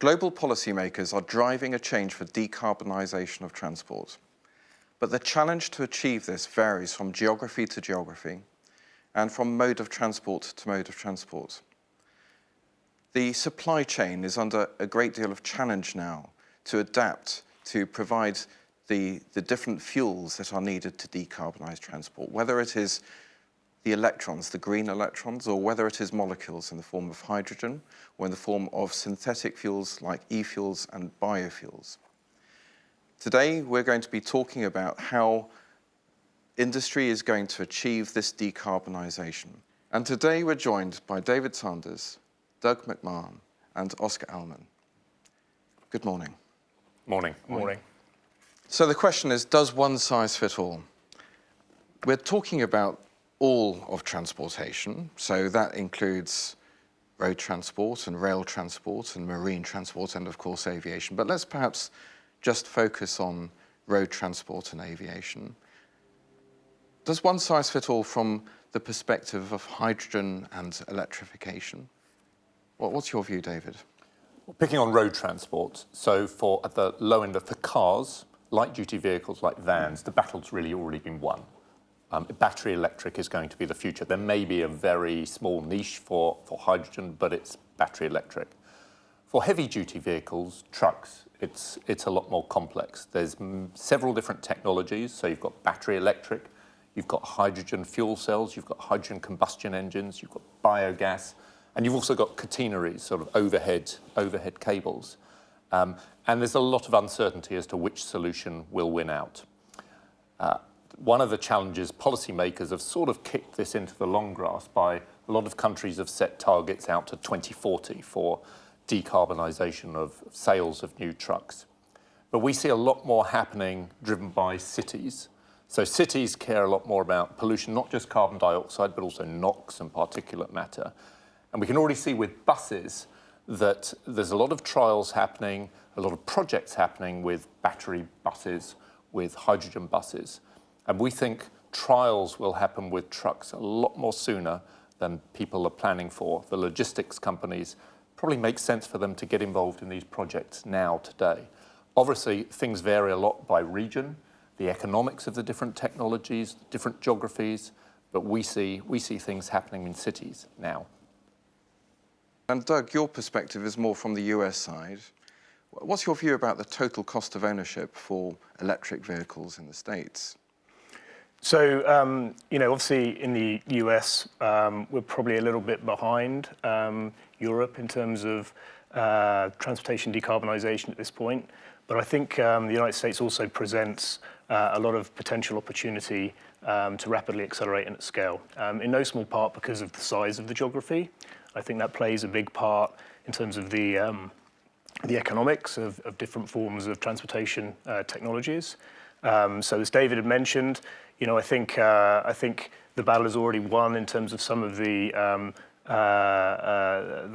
Global policymakers are driving a change for decarbonisation of transport. But the challenge to achieve this varies from geography to geography and from mode of transport to mode of transport. The supply chain is under a great deal of challenge now to adapt to provide the different fuels that are needed to decarbonise transport, whether it is the electrons, the green electrons, or whether it is molecules in the form of hydrogen or in the form of synthetic fuels like e-fuels and biofuels. Today, we're going to be talking about how industry is going to achieve this decarbonisation. And today we're joined by David Sanders, Doug McMahon, and Oscar Allman. Good morning. Morning. Morning. So the question is, does one size fit all? We're talking about all of transportation, so that includes road transport and rail transport and marine transport and, of course, aviation. But let's perhaps just focus on road transport and aviation. Does one size fit all from the perspective of hydrogen and electrification? What's your view, David? Well, picking on road transport, so at the low end for cars, light-duty vehicles like vans, the battle's really already been won. Battery electric is going to be the future. There may be a very small niche for hydrogen, but it's battery electric. For heavy-duty vehicles, trucks, it's a lot more complex. There's several different technologies. So you've got battery electric, you've got hydrogen fuel cells, you've got hydrogen combustion engines, you've got biogas, and you've also got catenaries, sort of overhead cables. And there's a lot of uncertainty as to which solution will win out. One of the challenges, policymakers have sort of kicked this into the long grass by a lot of countries have set targets out to 2040 for decarbonisation of sales of new trucks. But we see a lot more happening driven by cities. So cities care a lot more about pollution, not just carbon dioxide, but also NOx and particulate matter. And we can already see with buses that there's a lot of trials happening, a lot of projects happening with battery buses, with hydrogen buses. And we think trials will happen with trucks a lot more sooner than people are planning for. The logistics companies probably make sense for them to get involved in these projects now, today. Obviously, things vary a lot by region, the economics of the different technologies, different geographies, but we see things happening in cities now. And Doug, your perspective is more from the US side. What's your view about the total cost of ownership for electric vehicles in the States? So, obviously in the US, we're probably a little bit behind Europe in terms of transportation decarbonisation at this point. But I think the United States also presents a lot of potential opportunity to rapidly accelerate and at scale, in no small part because of the size of the geography. I think that plays a big part in terms of the economics of different forms of transportation technologies. So as David had mentioned, I think the battle is already won in terms of some of the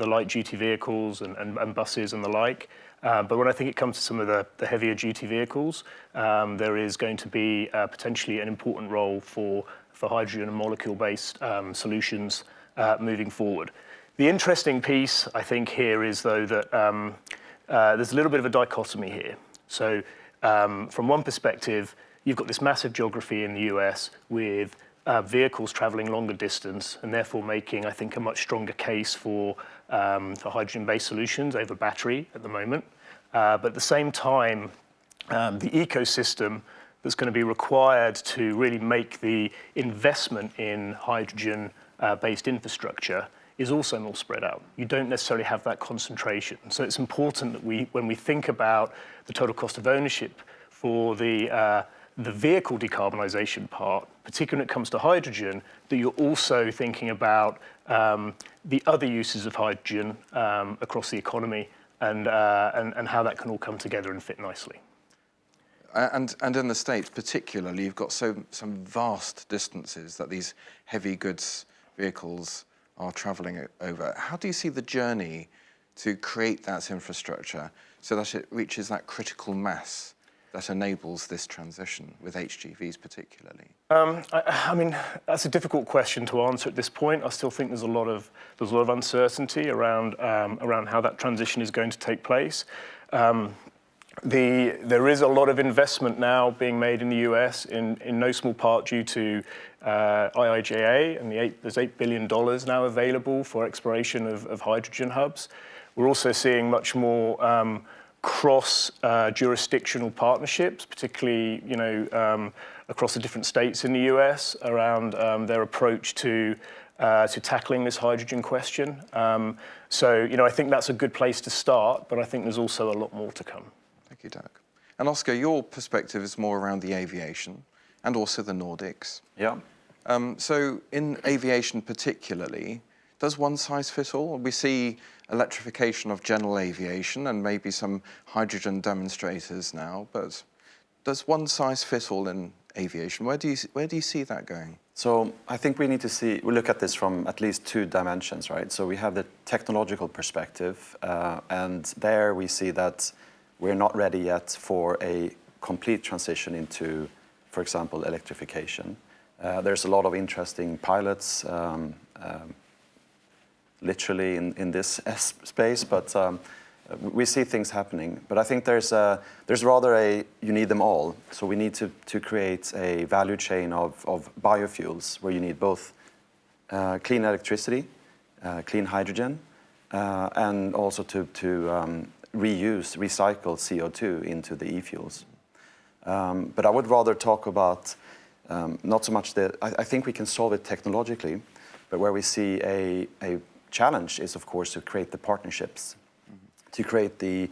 light-duty vehicles and buses and the like. But when I think it comes to some of the heavier-duty vehicles, there is going to be potentially an important role for hydrogen and molecule-based solutions moving forward. The interesting piece, I think, here is, though, that there's a little bit of a dichotomy here. So from one perspective, you've got this massive geography in the US with vehicles traveling longer distance and therefore making, I think, a much stronger case for hydrogen-based solutions over battery at the moment. But at the same time, the ecosystem that's going to be required to really make the investment in hydrogen-based infrastructure is also more spread out. You don't necessarily have that concentration. So it's important that when we think about the total cost of ownership for the vehicle decarbonisation part, particularly when it comes to hydrogen, that you're also thinking about the other uses of hydrogen across the economy and how that can all come together and fit nicely. And in the States particularly, you've got some vast distances that these heavy goods vehicles are travelling over. How do you see the journey to create that infrastructure so that it reaches that critical mass that enables this transition, with HGVs particularly? I mean, that's a difficult question to answer at this point. I still think there's a lot of uncertainty around how that transition is going to take place. There is a lot of investment now being made in the US, in no small part due to IIJA, and there's $8 billion now available for exploration of hydrogen hubs. We're also seeing much more cross-jurisdictional partnerships, particularly across the different states in the US around their approach to tackling this hydrogen question. So I think that's a good place to start, but I think there's also a lot more to come. Thank you, Dirk. And Oscar, your perspective is more around the aviation and also the Nordics. Yeah. So in aviation particularly, does one size fit all? We see electrification of general aviation and maybe some hydrogen demonstrators now, but does one size fit all in aviation? Where do you see that going? So I think we look at this from at least two dimensions, right? So we have the technological perspective, and there we see that we're not ready yet for a complete transition into, for example, electrification. There's a lot of interesting pilots, literally in this space, but we see things happening. But I think there's rather you need them all. So we need to create a value chain of biofuels where you need both clean electricity, clean hydrogen, and also to recycle CO2 into the e-fuels. But I would rather talk about not so much I think we can solve it technologically, but where we see a challenge is, of course, to create the partnerships, to create the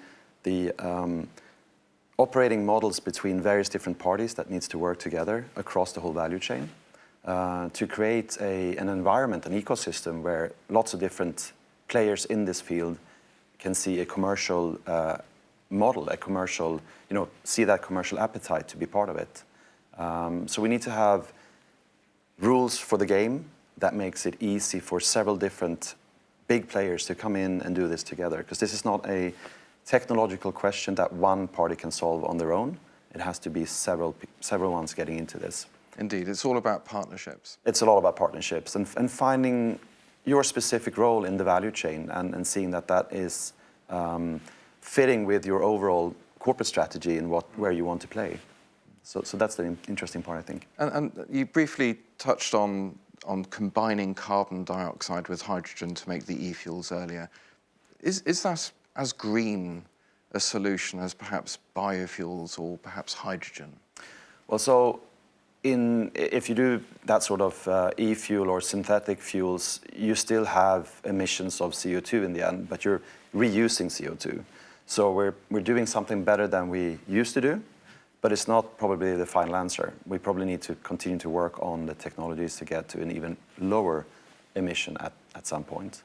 operating models between various different parties that needs to work together across the whole value chain, to create an environment, an ecosystem where lots of different players in this field can see a commercial model, see that commercial appetite to be part of it. So we need to have rules for the game that makes it easy for several different big players to come in and do this together, because this is not a technological question that one party can solve on their own. It has to be several ones getting into this. Indeed, it's all about partnerships. It's a lot about partnerships and finding your specific role in the value chain and seeing that is fitting with your overall corporate strategy and where you want to play. So that's the interesting part, I think. And you briefly touched on combining carbon dioxide with hydrogen to make the e-fuels earlier. Is that as green a solution as perhaps biofuels or perhaps hydrogen? Well, so if you do that sort of e-fuel or synthetic fuels, you still have emissions of CO2 in the end, but you're reusing CO2. So we're doing something better than we used to do, but it's not probably the final answer. We probably need to continue to work on the technologies to get to an even lower emission at some point.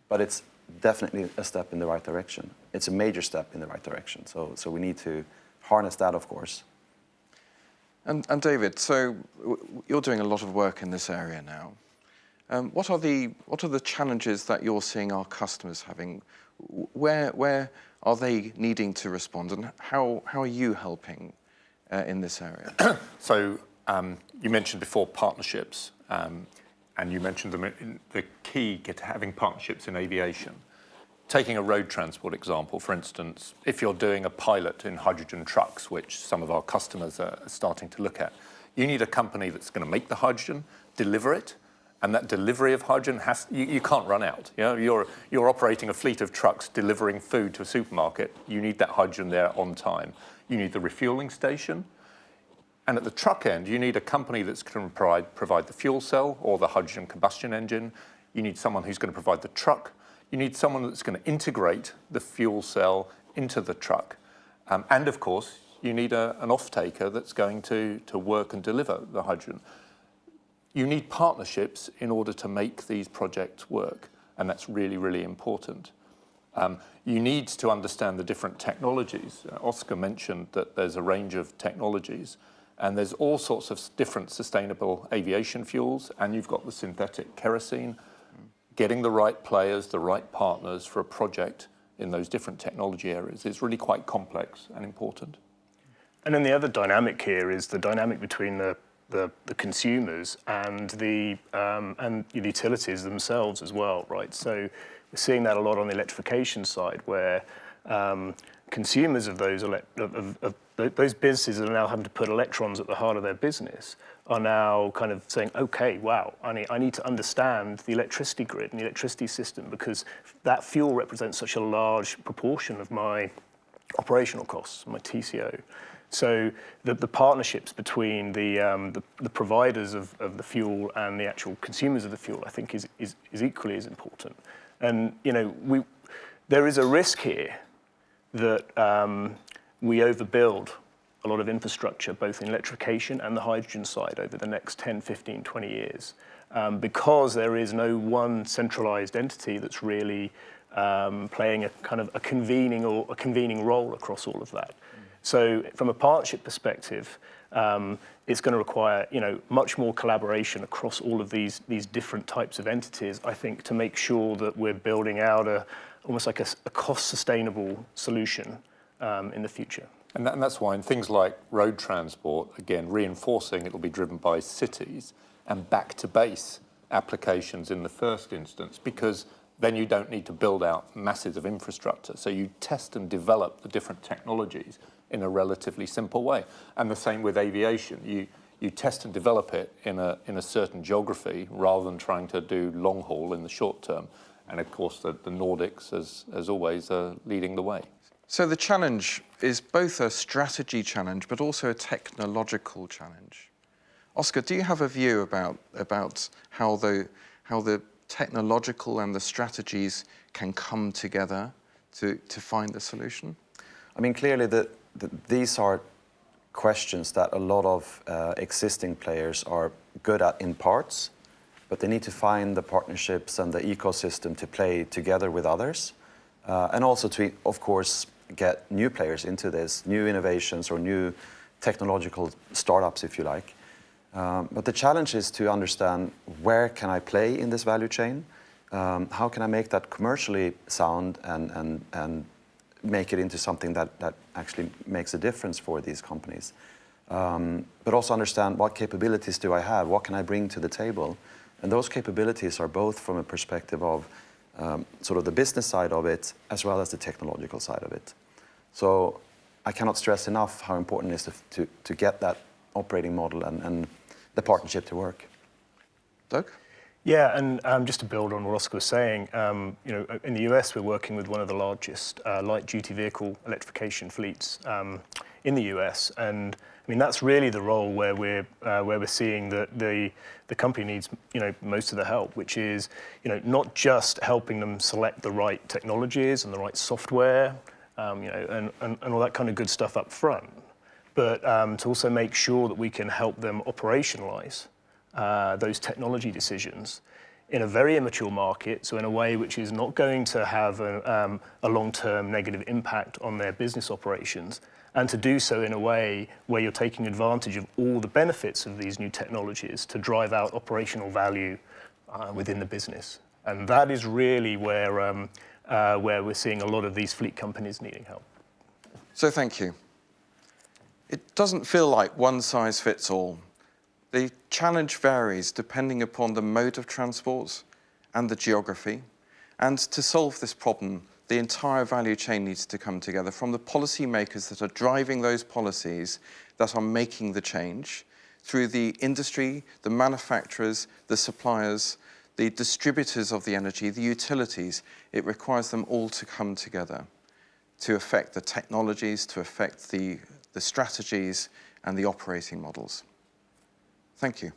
But it's definitely a step in the right direction. It's a major step in the right direction. So we need to harness that, of course. And David, so you're doing a lot of work in this area now. What are the challenges that you're seeing our customers having? Where are they needing to respond, and how are you helping in this area? So you mentioned before partnerships, and you mentioned the key to having partnerships in aviation. Taking a road transport example, for instance, if you're doing a pilot in hydrogen trucks, which some of our customers are starting to look at, you need a company that's going to make the hydrogen, deliver it, and that delivery of hydrogen you can't run out. You're operating a fleet of trucks delivering food to a supermarket. You need that hydrogen there on time. You need the refueling station. And at the truck end, you need a company that's going to provide the fuel cell or the hydrogen combustion engine. You need someone who's going to provide the truck. You need someone that's going to integrate the fuel cell into the truck. And of course, you need an off-taker that's going to work and deliver the hydrogen. You need partnerships in order to make these projects work, and that's really, really important. You need to understand the different technologies. Oscar mentioned that there's a range of technologies, and there's all sorts of different sustainable aviation fuels, and you've got the synthetic kerosene. Getting the right players, the right partners for a project in those different technology areas is really quite complex and important. And then the other dynamic here is the dynamic between the consumers and the utilities themselves as well, right? So we're seeing that a lot on the electrification side, where consumers of those businesses that are now having to put electrons at the heart of their business are now kind of saying, okay, wow, I need to understand the electricity grid and the electricity system, because that fuel represents such a large proportion of my operational costs, my TCO. So the partnerships between the providers of the fuel and the actual consumers of the fuel, I think, is equally as important. And there is a risk here that we overbuild a lot of infrastructure, both in electrification and the hydrogen side, over the next 10, 15, 20 years, because there is no one centralized entity that's really playing a kind of a convening role across all of that. So from a partnership perspective, it's going to require much more collaboration across all of these different types of entities, I think, to make sure that we're building out almost like a cost-sustainable solution in the future. And that's why in things like road transport, again, reinforcing it will be driven by cities and back-to-base applications in the first instance, because then you don't need to build out masses of infrastructure. So you test and develop the different technologies in a relatively simple way. And the same with aviation. You test and develop it in a certain geography rather than trying to do long haul in the short term. And of course, the Nordics, as always, are leading the way. So the challenge is both a strategy challenge, but also a technological challenge. Oscar, do you have a view about how the technological and the strategies can come together to find the solution? I mean, clearly these are questions that a lot of existing players are good at in parts, but they need to find the partnerships and the ecosystem to play together with others, and also to, of course, get new players into this, new innovations or new technological startups, if you like. But the challenge is to understand, where can I play in this value chain? How can I make that commercially sound and make it into something that actually makes a difference for these companies? But also understand, what capabilities do I have? What can I bring to the table? And those capabilities are both from a perspective of sort of the business side of it, as well as the technological side of it. So I cannot stress enough how important it is to get that operating model and the partnership to work. Doug? Yeah, and just to build on what Oscar was saying, in the US, we're working with one of the largest light-duty vehicle electrification fleets in the US, and I mean that's really the role where we're seeing that the company needs most of the help, which is not just helping them select the right technologies and the right software, and all that kind of good stuff up front, but to also make sure that we can help them operationalize those technology decisions in a very immature market, so in a way which is not going to have a long-term negative impact on their business operations, and to do so in a way where you're taking advantage of all the benefits of these new technologies to drive out operational value within the business. And that is really where we're seeing a lot of these fleet companies needing help. So thank you. It doesn't feel like one size fits all. The challenge varies depending upon the mode of transport and the geography. And to solve this problem, the entire value chain needs to come together, from the policymakers that are driving those policies that are making the change, through the industry, the manufacturers, the suppliers, the distributors of the energy, the utilities. It requires them all to come together to affect the technologies, to affect the strategies and the operating models. Thank you.